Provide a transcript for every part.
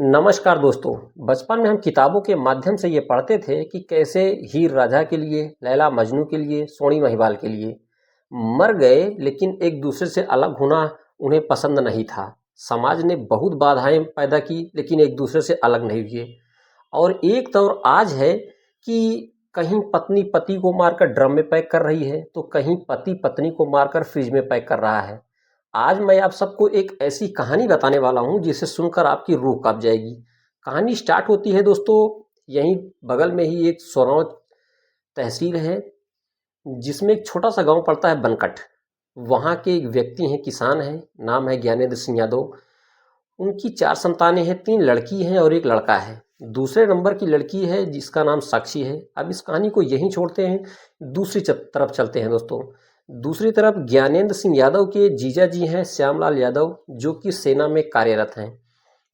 नमस्कार दोस्तों। बचपन में हम किताबों के माध्यम से ये पढ़ते थे कि कैसे हीर राझा के लिए, लैला मजनू के लिए, सोनी महिवाल के लिए मर गए, लेकिन एक दूसरे से अलग होना उन्हें पसंद नहीं था। समाज ने बहुत बाधाएं पैदा की, लेकिन एक दूसरे से अलग नहीं हुए। और एक दौर आज है कि कहीं पत्नी पति को मारकर ड्रम में पैक कर रही है, तो कहीं पति पत्नी को मारकर फ्रिज में पैक कर रहा है। आज मैं आप सबको एक ऐसी कहानी बताने वाला हूं जिसे सुनकर आपकी रूह कांप जाएगी। कहानी स्टार्ट होती है दोस्तों, यहीं बगल में ही एक सोनौत तहसील है, जिसमें एक छोटा सा गांव पड़ता है बनकट। वहां के एक व्यक्ति हैं, किसान हैं, नाम है ज्ञानेंद्र सिंह यादव। उनकी 4 संतानें हैं, 3 लड़की हैं और 1 लड़का है। दूसरे नंबर की लड़की है जिसका नाम साक्षी है। अब इस कहानी को यहीं छोड़ते हैं, दूसरी तरफ चलते हैं दोस्तों। दूसरी तरफ ज्ञानेंद्र सिंह यादव के जीजा जी हैं श्यामलाल यादव, जो कि सेना में कार्यरत हैं।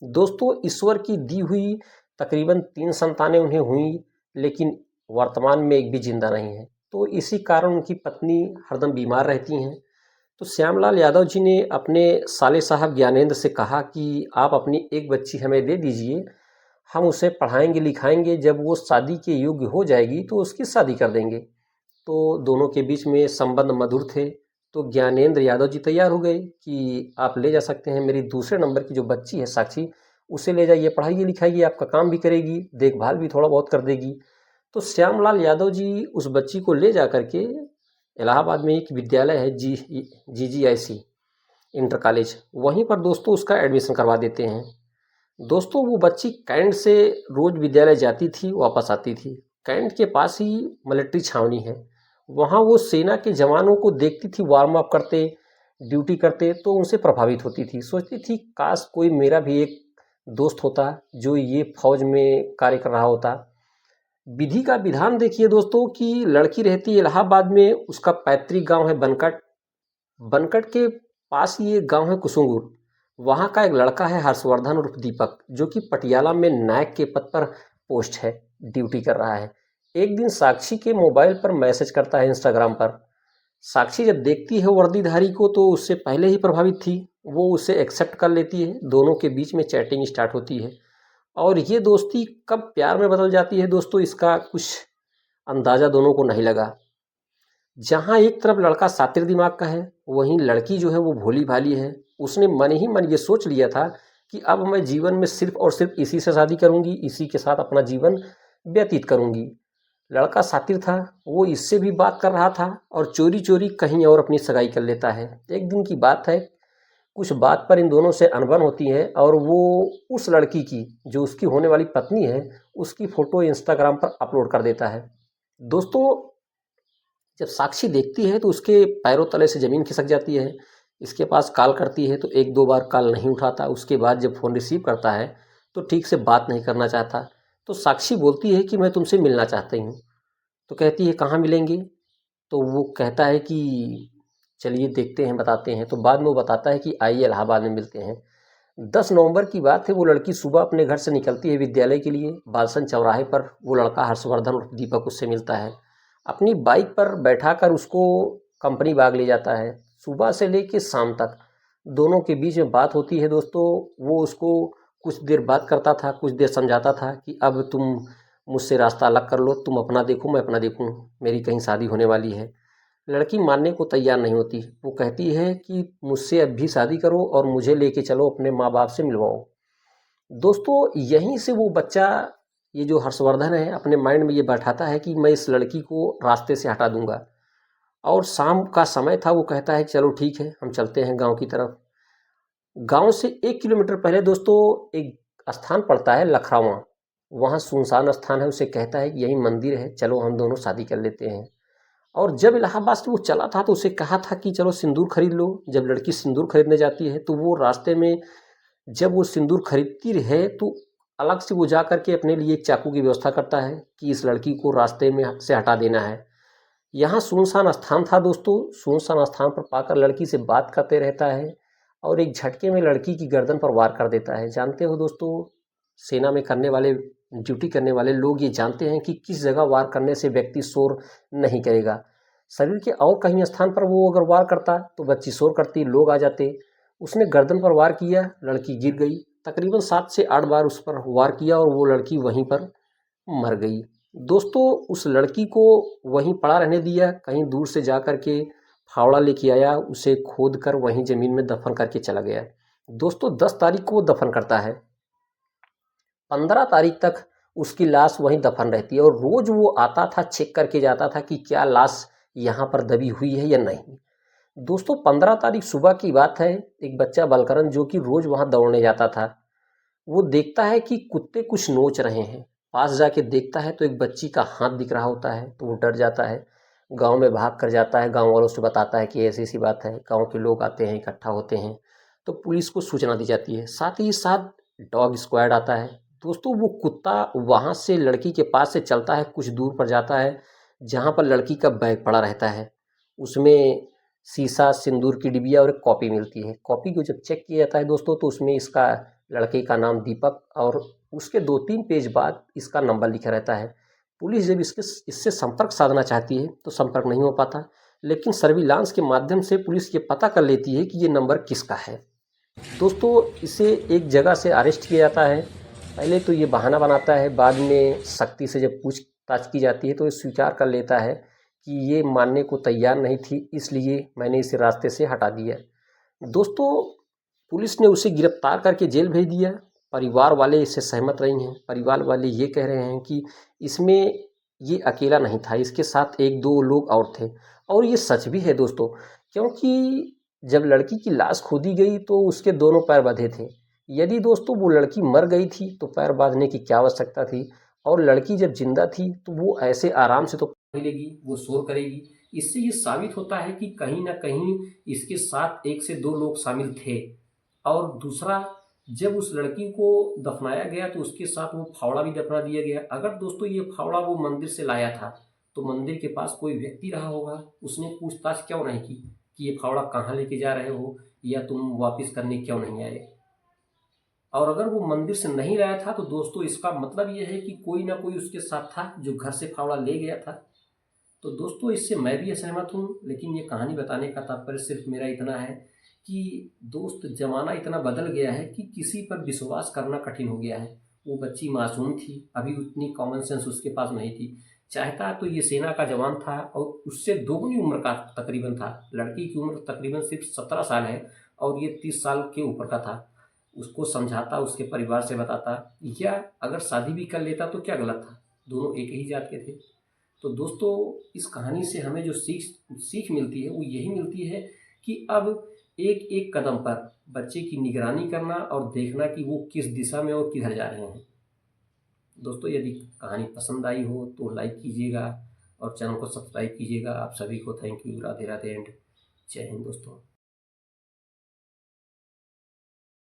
दोस्तों, ईश्वर की दी हुई तकरीबन 3 संतानें उन्हें हुई, लेकिन वर्तमान में एक भी जिंदा नहीं है। तो इसी कारण उनकी पत्नी हरदम बीमार रहती हैं। तो श्यामलाल यादव जी ने अपने साले साहब ज्ञानेंद्र से कहा कि आप अपनी एक बच्ची हमें दे दीजिए, हम उसे पढ़ाएंगे लिखाएंगे, जब वो शादी के योग्य हो जाएगी तो उसकी शादी कर देंगे। तो दोनों के बीच में संबंध मधुर थे। तो ज्ञानेंद्र यादव जी तैयार हो गए कि आप ले जा सकते हैं, मेरी दूसरे नंबर की जो बच्ची है साक्षी, उसे ले जाइए, पढ़ाइए लिखाइए, आपका काम भी करेगी, देखभाल भी थोड़ा बहुत कर देगी। तो श्यामलाल यादव जी उस बच्ची को ले जा करके इलाहाबाद में एक विद्यालय है, GGIC इंटर कॉलेज, वहीं पर दोस्तों उसका एडमिशन करवा देते हैं। दोस्तों, वो बच्ची कैंट से रोज विद्यालय जाती थी, वापस आती थी। कैंट के पास ही मिलिट्री छावनी है। वहाँ वो सेना के जवानों को देखती थी वार्म अप करते, ड्यूटी करते, तो उनसे प्रभावित होती थी। सोचती थी काश कोई मेरा भी एक दोस्त होता जो ये फौज में कार्य कर रहा होता। विधि का विधान देखिए दोस्तों कि लड़की रहती है इलाहाबाद में, उसका पैतृक गांव है बनकट। बनकट के पास ही एक गांव है कुसुंगुर। वहां का एक लड़का है हर्षवर्धन उर्फ दीपक, जो कि पटियाला में नायक के पद पर पोस्ट है, ड्यूटी कर रहा है। एक दिन साक्षी के मोबाइल पर मैसेज करता है इंस्टाग्राम पर। साक्षी जब देखती है वर्दीधारी को तो उससे पहले ही प्रभावित थी। वो उसे एक्सेप्ट कर लेती है, दोनों के बीच में चैटिंग स्टार्ट होती है। और ये दोस्ती कब प्यार में बदल जाती है दोस्तों, इसका कुछ अंदाज़ा दोनों को नहीं लगा। जहाँ एक तरफ लड़का शातिर दिमाग का है, वहीं लड़की जो है वो भोली भाली है। उसने मन ही मन ये सोच लिया था कि अब मैं जीवन में सिर्फ और सिर्फ इसी से शादी करूंगी, इसी के साथ अपना जीवन व्यतीत करूंगी। लड़का शातिर था, वो इससे भी बात कर रहा था और चोरी चोरी कहीं और अपनी सगाई कर लेता है। एक दिन की बात है, कुछ बात पर इन दोनों से अनबन होती है और वो उस लड़की की, जो उसकी होने वाली पत्नी है, उसकी फ़ोटो इंस्टाग्राम पर अपलोड कर देता है। दोस्तों, जब साक्षी देखती है तो उसके पैरों तले से ज़मीन खिसक जाती है। इसके पास कॉल करती है तो 1-2 बार कॉल नहीं उठाता। उसके बाद जब फ़ोन रिसीव करता है तो ठीक से बात नहीं करना चाहता। तो साक्षी बोलती है कि मैं तुमसे मिलना चाहती हूँ। तो कहती है कहाँ मिलेंगे? तो वो कहता है कि चलिए देखते हैं, बताते हैं। तो बाद में वो बताता है कि आइए इलाहाबाद में मिलते हैं। 10 नवंबर की बात है, वो लड़की सुबह अपने घर से निकलती है विद्यालय के लिए। बालसन चौराहे पर वो लड़का हर्षवर्धन उर्फ दीपक उससे मिलता है। अपनी बाइक पर बैठाकर उसको कंपनी बाग ले जाता है। सुबह से लेके शाम तक दोनों के बीच में बात होती है दोस्तों। वो उसको कुछ देर बात करता था, कुछ देर समझाता था कि अब तुम मुझसे रास्ता अलग कर लो, तुम अपना देखो मैं अपना देखूं, मेरी कहीं शादी होने वाली है। लड़की मानने को तैयार नहीं होती। वो कहती है कि मुझसे अब भी शादी करो और मुझे लेके चलो, अपने माँ बाप से मिलवाओ। दोस्तों, यहीं से वो बच्चा, ये जो हर्षवर्धन है, अपने माइंड में ये बैठाता है कि मैं इस लड़की को रास्ते से हटा दूंगा। और शाम का समय था, वो कहता है चलो ठीक है, हम चलते हैं गांव की तरफ। गांव से 1 किलोमीटर पहले दोस्तों एक स्थान पड़ता है लखरावां। वहाँ सुनसान स्थान है। उसे कहता है कि यही मंदिर है, चलो हम दोनों शादी कर लेते हैं। और जब इलाहाबाद से वो चला था तो उसे कहा था कि चलो सिंदूर खरीद लो। जब लड़की सिंदूर खरीदने जाती है तो वो रास्ते में, जब वो सिंदूर खरीदती है तो अलग से वो जा करके अपने लिए एक चाकू की व्यवस्था करता है कि इस लड़की को रास्ते में से हटा देना है। यहाँ सुनसान स्थान था दोस्तों। सुनसान स्थान पर पाकर लड़की से बात करते रहता है और एक झटके में लड़की की गर्दन पर वार कर देता है। जानते हो दोस्तों, सेना में करने वाले, ड्यूटी करने वाले लोग ये जानते हैं कि किस जगह वार करने से व्यक्ति शोर नहीं करेगा। शरीर के और कहीं स्थान पर वो अगर वार करता तो बच्ची शोर करती, लोग आ जाते। उसने गर्दन पर वार किया, लड़की गिर गई। तकरीबन 7 से 8 बार उस पर वार किया और वो लड़की वहीं पर मर गई। दोस्तों उस लड़की को वहीं पड़ा रहने दिया, कहीं दूर से जा कर के फावड़ा लेके आया, उसे खोद कर वहीं ज़मीन में दफन करके चला गया। दोस्तों 10 तारीख को वो दफन करता है, 15 तारीख तक उसकी लाश वहीं दफन रहती है और रोज़ वो आता था, चेक करके जाता था कि क्या लाश यहाँ पर दबी हुई है या नहीं। दोस्तों 15 तारीख सुबह की बात है, एक बच्चा बलकरन जो कि रोज़ वहाँ दौड़ने जाता था, वो देखता है कि कुत्ते कुछ नोच रहे हैं। पास जाके देखता है तो एक बच्ची का हाथ दिख रहा होता है, तो वो डर जाता है, गांव में भाग कर जाता है, गांव वालों से बताता है कि ऐसी ऐसी बात है। गांव के लोग आते हैं, इकट्ठा होते हैं, तो पुलिस को सूचना दी जाती है। साथ ही साथ डॉग स्क्वाड आता है। दोस्तों वो कुत्ता वहाँ से लड़की के पास से चलता है, कुछ दूर पर जाता है जहाँ पर लड़की का बैग पड़ा रहता है। उसमें शीशा, सिंदूर की डिबिया और एक कॉपी मिलती है। कॉपी को जब चेक किया जाता है दोस्तों, तो उसमें इसका लड़के का नाम दीपक और उसके 2-3 पेज बाद इसका नंबर लिखा रहता है। पुलिस जब इससे संपर्क साधना चाहती है तो संपर्क नहीं हो पाता, लेकिन सर्विलांस के माध्यम से पुलिस ये पता कर लेती है कि ये नंबर किसका है। दोस्तों इसे एक जगह से अरेस्ट किया जाता है। पहले तो ये बहाना बनाता है, बाद में सख्ती से जब पूछताछ की जाती है तो ये स्वीकार कर लेता है कि ये मानने को तैयार नहीं थी, इसलिए मैंने इसे रास्ते से हटा दिया। दोस्तों पुलिस ने उसे गिरफ्तार करके जेल भेज दिया। परिवार वाले इससे सहमत नहीं हैं। परिवार वाले ये कह रहे हैं कि इसमें ये अकेला नहीं था, इसके साथ 1-2 लोग और थे। और ये सच भी है दोस्तों, क्योंकि जब लड़की की लाश खोदी गई तो उसके दोनों पैर बंधे थे। यदि दोस्तों वो लड़की मर गई थी तो पैर बांधने की क्या आवश्यकता थी, और लड़की जब जिंदा थी तो वो ऐसे आराम से तो मिलेगी, वो शोर करेगी। इससे ये साबित होता है कि कहीं ना कहीं इसके साथ 1 से 2 लोग शामिल थे। और दूसरा, जब उस लड़की को दफनाया गया तो उसके साथ वो फावड़ा भी दफना दिया गया। अगर दोस्तों ये फावड़ा वो मंदिर से लाया था तो मंदिर के पास कोई व्यक्ति रहा होगा, उसने पूछताछ क्यों नहीं की कि ये फावड़ा कहाँ लेके जा रहे हो या तुम वापस करने क्यों नहीं आए। और अगर वो मंदिर से नहीं लाया था तो दोस्तों इसका मतलब ये है कि कोई ना कोई उसके साथ था जो घर से फावड़ा ले गया था। तो दोस्तों इससे मैं भी असहमत हूँ, लेकिन ये कहानी बताने का तात्पर्य सिर्फ मेरा इतना है कि दोस्त ज़माना इतना बदल गया है कि किसी पर विश्वास करना कठिन हो गया है। वो बच्ची मासूम थी, अभी उतनी कॉमन सेंस उसके पास नहीं थी। चाहता तो ये सेना का जवान था और उससे दोगुनी उम्र का तकरीबन था। लड़की की उम्र तकरीबन सिर्फ 17 साल है और ये 30 साल के ऊपर का था। उसको समझाता, उसके परिवार से बताता, या अगर शादी भी कर लेता तो क्या गलत था, दोनों एक ही जात के थे। तो दोस्तों इस कहानी से हमें जो सीख मिलती है वो यही मिलती है कि अब एक एक कदम पर बच्चे की निगरानी करना और देखना कि वो किस दिशा में और किधर जा रहे हैं। दोस्तों यदि कहानी पसंद आई हो तो लाइक कीजिएगा और चैनल को सब्सक्राइब कीजिएगा। आप सभी को thank you, Radhe Radhe and जय हिंद दोस्तों।